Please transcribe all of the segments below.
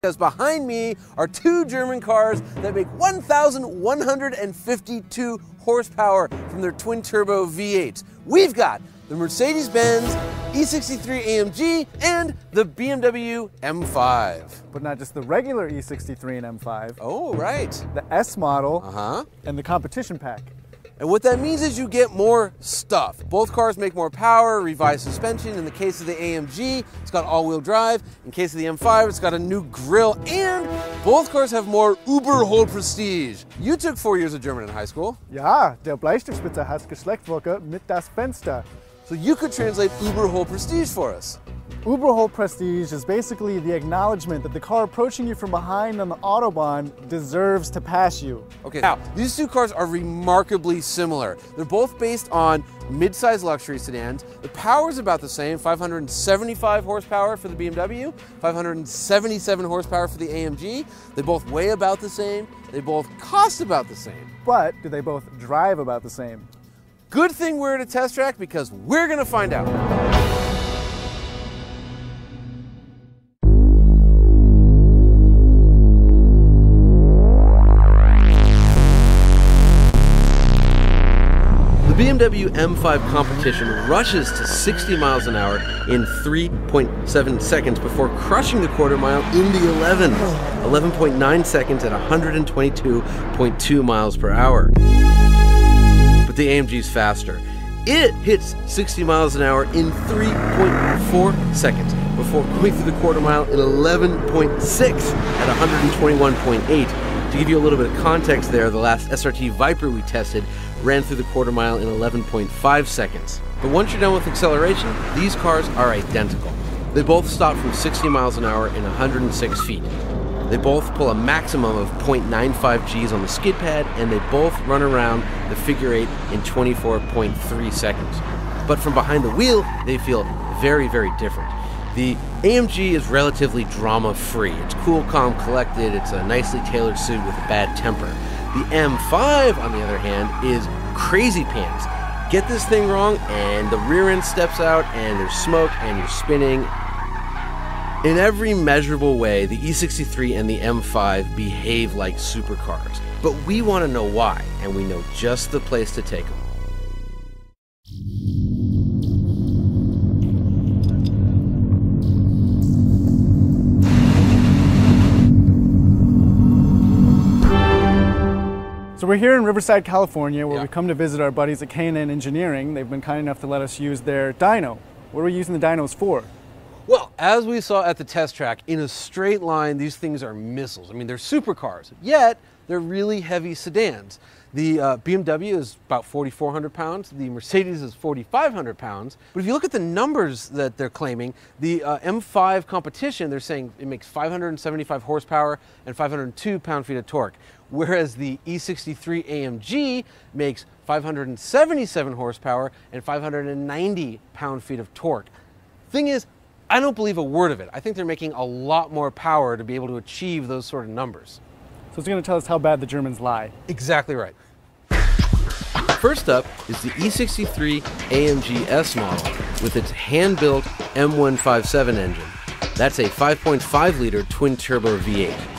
Because behind me are two German cars that make 1,152 horsepower from their twin-turbo V8s. We've got the Mercedes E63 AMG and the BMW M5. But not just the regular E63 and M5. Oh, right. The S model and the competition pack. And what that means is you get more stuff. Both cars make more power, revised suspension. In the case of the AMG, it's got all-wheel drive. In the case of the M5, it's got a new grille. And both cars have more Überhol prestige. You took 4 years of German in high school. Ja, der Bleistiftspitzer hat Geschlechtswoche mit das Fenster. So you could translate Überhol prestige for us. Überhol prestige is basically the acknowledgement that the car approaching you from behind on the Autobahn deserves to pass you. Okay, now, these two cars are remarkably similar. They're both based on mid-size luxury sedans. The power is about the same, 575 horsepower for the BMW, 577 horsepower for the AMG. They both weigh about the same. They both cost about the same. But do they both drive about the same? Good thing we're at a test track because we're gonna find out. The BMW M5 competition rushes to 60 miles an hour in 3.7 seconds before crushing the quarter mile in the 11th. 11.9 seconds at 122.2 miles per hour. But the AMG's faster. It hits 60 miles an hour in 3.4 seconds before going through the quarter mile in 11.6 at 121.8. To give you a little bit of context there, the last SRT Viper we tested ran through the quarter mile in 11.5 seconds. But once you're done with acceleration, these cars are identical. They both stop from 60 miles an hour in 106 feet. They both pull a maximum of 0.95 Gs on the skid pad, and they both run around the figure 8 in 24.3 seconds. But from behind the wheel, they feel very, very different. The AMG is relatively drama-free. It's cool, calm, collected. It's a nicely tailored suit with a bad temper. The M5, on the other hand, is crazy pants. Get this thing wrong, and the rear end steps out, and there's smoke, and you're spinning. In every measurable way, the E63 and the M5 behave like supercars. But we want to know why, and we know just the place to take them. So we're here in Riverside, California, where we come to visit our buddies at K&N Engineering. They've been kind enough to let us use their dyno. What are we using the dynos for? Well, as we saw at the test track, in a straight line, these things are missiles. I mean, they're supercars, yet they're really heavy sedans. The BMW is about 4,400 pounds. The Mercedes is 4,500 pounds. But if you look at the numbers that they're claiming, the M5 competition, they're saying it makes 575 horsepower and 502 pound-feet of torque, whereas the E63 AMG makes 577 horsepower and 590 pound-feet of torque. Thing is, I don't believe a word of it. I think they're making a lot more power to be able to achieve those sort of numbers. So it's going to tell us how bad the Germans lie. Exactly right. First up is the E63 AMG S model with its hand-built M157 engine. That's a 5.5-liter twin-turbo V8.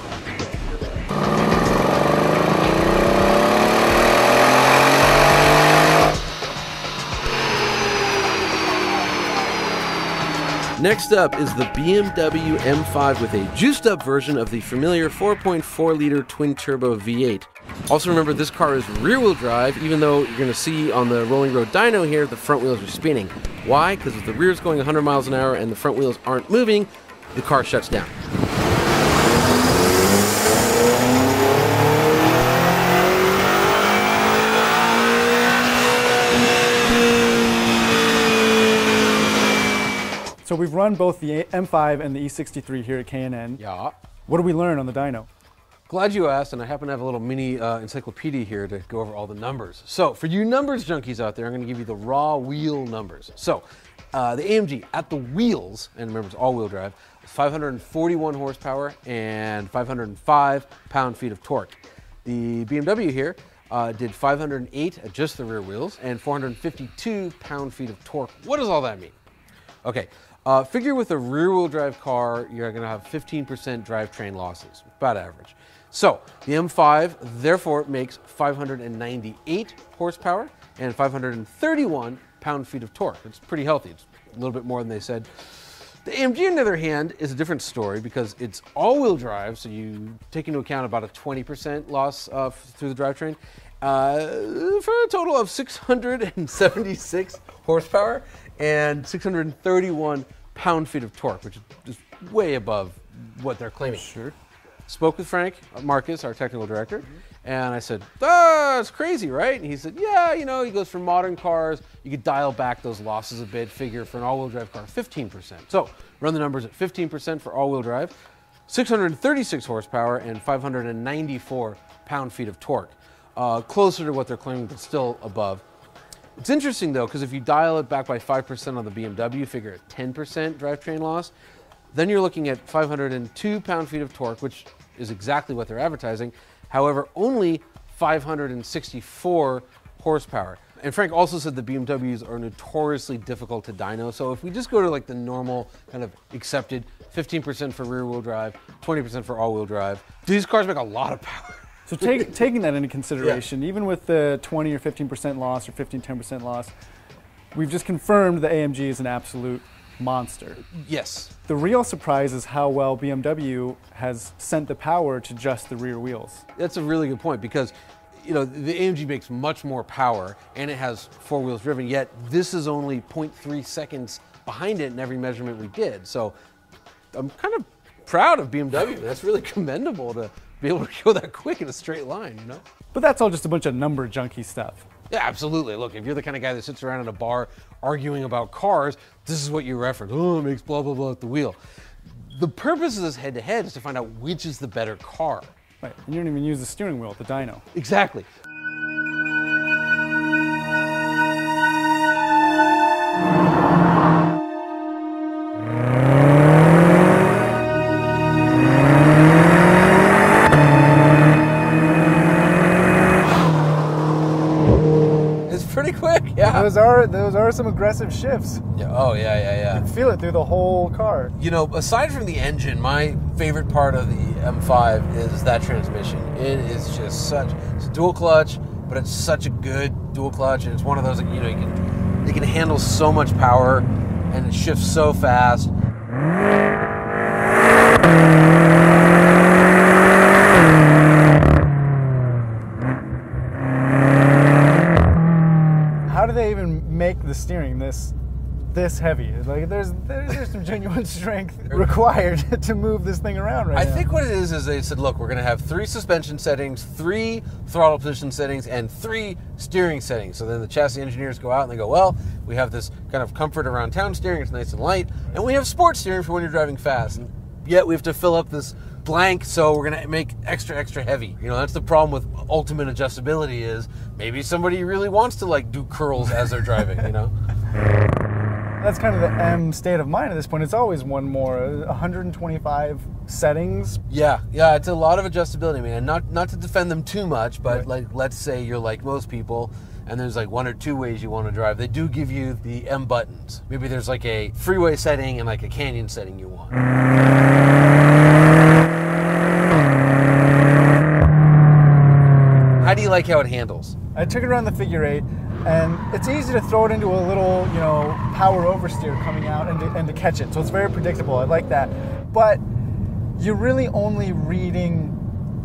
Next up is the BMW M5 with a juiced-up version of the familiar 4.4-liter twin-turbo V8. Also remember, this car is rear-wheel drive, even though you're going to see on the rolling road dyno here, the front wheels are spinning. Why? Because if the rear is going 100 miles an hour and the front wheels aren't moving, the car shuts down. So we've run both the M5 and the E63 here at K&N. Yeah. What did we learn on the dyno? Glad you asked, and I happen to have a little mini encyclopedia here to go over all the numbers. So for you numbers junkies out there, I'm going to give you the raw wheel numbers. So the AMG at the wheels, and remember it's all-wheel drive, 541 horsepower and 505 pound-feet of torque. The BMW here did 508 at just the rear wheels and 452 pound-feet of torque. What does all that mean? Okay. Figure with a rear-wheel drive car, you're going to have 15% drivetrain losses, about average. So the M5 therefore makes 598 horsepower and 531 pound-feet of torque. It's pretty healthy. It's a little bit more than they said. The AMG, on the other hand, is a different story because it's all-wheel drive, so you take into account about a 20% loss through the drivetrain, for a total of 676 horsepower and 631 pound-feet of torque, which is way above what they're claiming. Sure. Spoke with Frank Marcus, our technical director, and I said, "Ah, it's crazy, right?" And he said, "Yeah, you know," he goes, "for modern cars, you could dial back those losses a bit, figure for an all-wheel drive car, 15%. So run the numbers at 15% for all-wheel drive, 636 horsepower and 594 pound-feet of torque. Closer to what they're claiming, but still above. It's interesting, though, because if you dial it back by 5% on the BMW, figure at 10% drivetrain loss, then you're looking at 502 pound-feet of torque, which is exactly what they're advertising. However, only 564 horsepower. And Frank also said the BMWs are notoriously difficult to dyno. So if we just go to like the normal kind of accepted 15% for rear-wheel drive, 20% for all-wheel drive, these cars make a lot of power. So taking that into consideration, even with the 20 or 15% loss or 10% loss, we've just confirmed the AMG is an absolute monster. Yes. The real surprise is how well BMW has sent the power to just the rear wheels. That's a really good point because, you know, the AMG makes much more power and it has four wheels driven, yet this is only 0.3 seconds behind it in every measurement we did. So I'm kind of proud of BMW. That's really commendable to be able to go that quick in a straight line, you know? But that's all just a bunch of number junkie stuff. Yeah, absolutely. Look, if you're the kind of guy that sits around in a bar arguing about cars, this is what you reference. Oh, it makes blah, blah, blah at the wheel. The purpose of this head-to-head is to find out which is the better car. Right, and you don't even use the steering wheel, the dyno. Exactly. Pretty quick, yeah. Those are some aggressive shifts. Yeah. Oh, yeah. You can feel it through the whole car. You know, aside from the engine, my favorite part of the M5 is that transmission. It is just it's a dual clutch, but it's such a good dual clutch, and it's one of those that, you know, you can handle so much power, and it shifts so fast. How do they even make the steering this heavy? Like there's some genuine strength required to move this thing around right now. I think what it is they said, look, we're going to have 3 suspension settings, 3 throttle position settings, and 3 steering settings. So then the chassis engineers go out and they go, well, we have this kind of comfort around town steering, it's nice and light, and we have sports steering for when you're driving fast. And yet we have to fill up this blank, so we're going to make extra heavy. You know, that's the problem with ultimate adjustability is maybe somebody really wants to like do curls as they're driving, you know? That's kind of the M state of mind at this point. It's always one more, 125 settings. Yeah, it's a lot of adjustability. I mean, and not to defend them too much, but right. Like, let's say you're like most people, and there's like 1 or 2 ways you want to drive. They do give you the M buttons. Maybe there's like a freeway setting and like a canyon setting you want. How do you like how it handles? I took it around the figure 8, and it's easy to throw it into a little, you know, power oversteer coming out and to catch it. So it's very predictable. I like that. But you're really only reading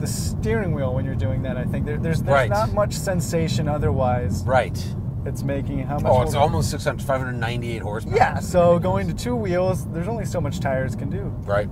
the steering wheel when you're doing that, I think. There's right. not much sensation otherwise. Right. It's making how much? Oh, it's almost 598 horsepower. Yeah, so going to 2 wheels, there's only so much tires can do. Right.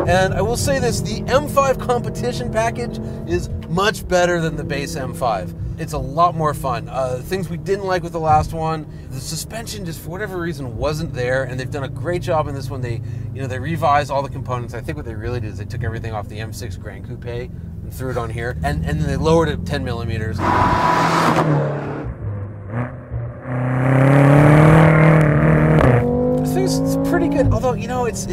And I will say this, the M5 competition package is much better than the base M5. It's a lot more fun. Things we didn't like with the last one, the suspension just for whatever reason wasn't there, and they've done a great job in this one. They revised all the components. I think what they really did is they took everything off the M6 Grand Coupe and threw it on here, and then they lowered it 10 millimeters. The know, it's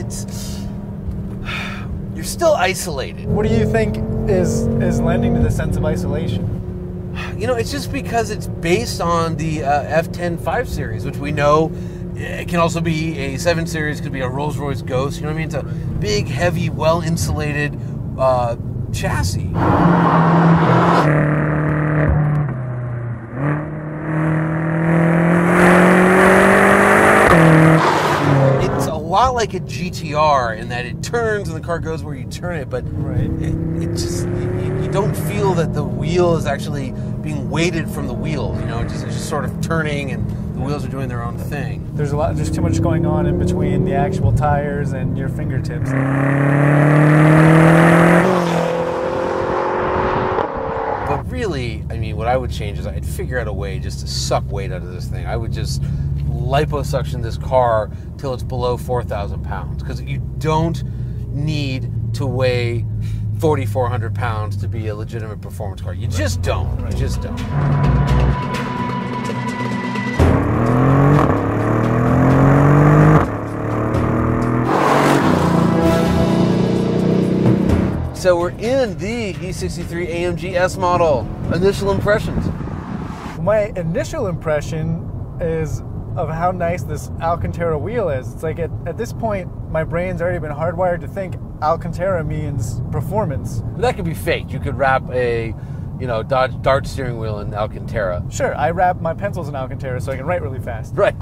you're still isolated. What do you think is lending to the sense of isolation? You know, it's just because it's based on the F10 5 Series, which we know it can also be a 7 Series, could be a Rolls-Royce Ghost. You know what I mean? It's a big, heavy, well-insulated chassis. It's a lot like a GTR in that it turns and the car goes where you turn it, but it just, you don't feel that the wheel is actually being weighted from the wheels. You know, it's just sort of turning and the wheels are doing their own thing. There's too much going on in between the actual tires and your fingertips. But really, I mean, what I would change is I'd figure out a way just to suck weight out of this thing. I would just liposuction this car till it's below 4,000 pounds, because you don't need to weigh 4,400 pounds to be a legitimate performance car. You just don't. You just don't. So we're in the E63 AMG S model. Initial impressions. My initial impression is of how nice this Alcantara wheel is. It's like at this point, my brain's already been hardwired to think Alcantara means performance. That could be fake. You could wrap a, Dodge Dart steering wheel in Alcantara. Sure, I wrap my pencils in Alcantara so I can write really fast. Right.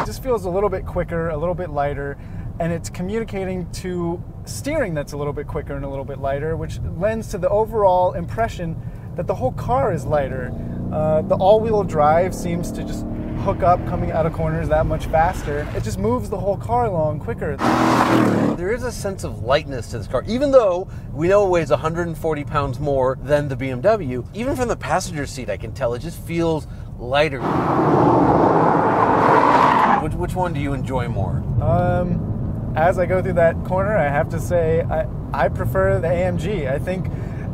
It just feels a little bit quicker, a little bit lighter, and it's communicating to steering that's a little bit quicker and a little bit lighter, which lends to the overall impression that the whole car is lighter. The all-wheel drive seems to just hook up coming out of corners that much faster. It just moves the whole car along quicker. There is a sense of lightness to this car, even though we know it weighs 140 pounds more than the BMW. Even from the passenger seat, I can tell it just feels lighter. Which one do you enjoy more? As I go through that corner, I have to say I prefer the AMG. I think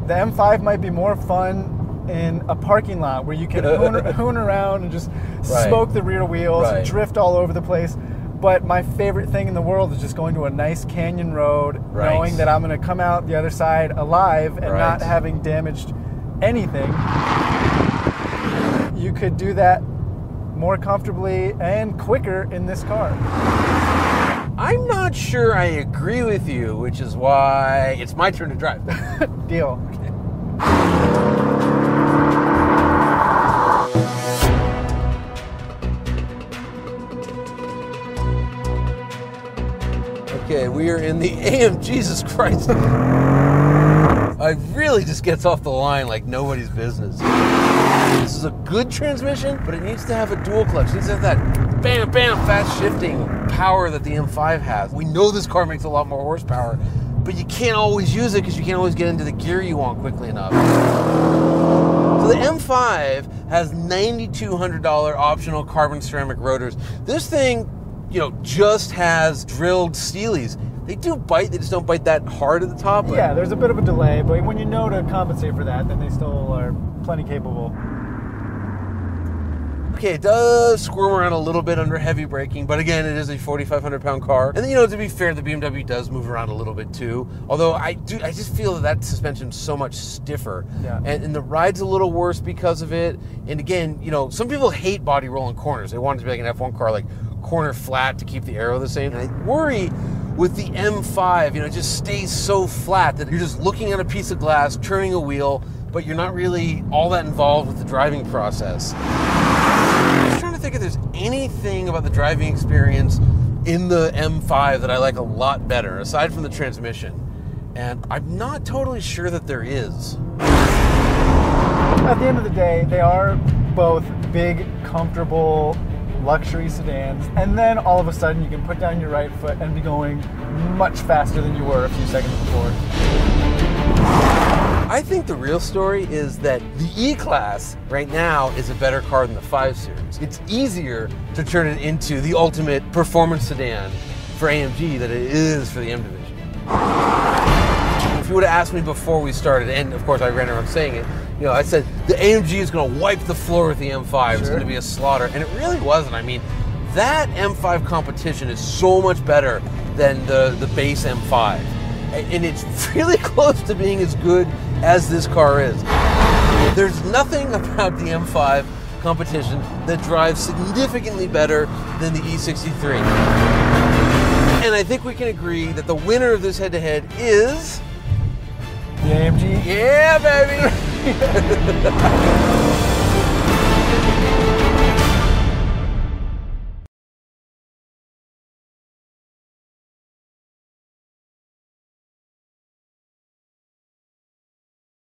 the M5 might be more fun in a parking lot where you can hoon around and just smoke the rear wheels and drift all over the place. But my favorite thing in the world is just going to a nice canyon road, knowing that I'm going to come out the other side alive and not having damaged anything. You could do that more comfortably and quicker in this car. I'm not sure I agree with you, which is why it's my turn to drive. Deal. Okay, we are in the AM. Jesus Christ. It really just gets off the line like nobody's business. This is a good transmission, but it needs to have a dual clutch. It needs to have that bam, bam, fast shifting power that the M5 has. We know this car makes a lot more horsepower, but you can't always use it because you can't always get into the gear you want quickly enough. So the M5 has $9,200 optional carbon ceramic rotors. This thing, just has drilled steelies. They do bite, they just don't bite that hard at the top. Yeah, there's a bit of a delay, but when you know to compensate for that, then they still are plenty capable. Okay, it does squirm around a little bit under heavy braking, but again, it is a 4,500 pound car. And then, to be fair, the BMW does move around a little bit too. Although I just feel that suspension's so much stiffer. Yeah. And the ride's a little worse because of it. And again, some people hate body rolling corners. They want it to be like an F1 car, like corner flat to keep the aero the same. And I worry with the M5, it just stays so flat that you're just looking at a piece of glass, turning a wheel, but you're not really all that involved with the driving process. I'm just trying to think if there's anything about the driving experience in the M5 that I like a lot better, aside from the transmission. And I'm not totally sure that there is. At the end of the day, they are both big, comfortable luxury sedans, and then all of a sudden you can put down your right foot and be going much faster than you were a few seconds before. I think the real story is that the E-Class right now is a better car than the 5 Series. It's easier to turn it into the ultimate performance sedan for AMG than it is for the M Division. If you would have asked me before we started, and of course I ran around saying it, I said the AMG is going to wipe the floor with the M5. It's going to be a slaughter, and it really wasn't. I mean, that M5 competition is so much better than the base M5. And it's really close to being as good as this car is. There's nothing about the M5 competition that drives significantly better than the E63. And I think we can agree that the winner of this head-to-head is... the AMG? Yeah, baby!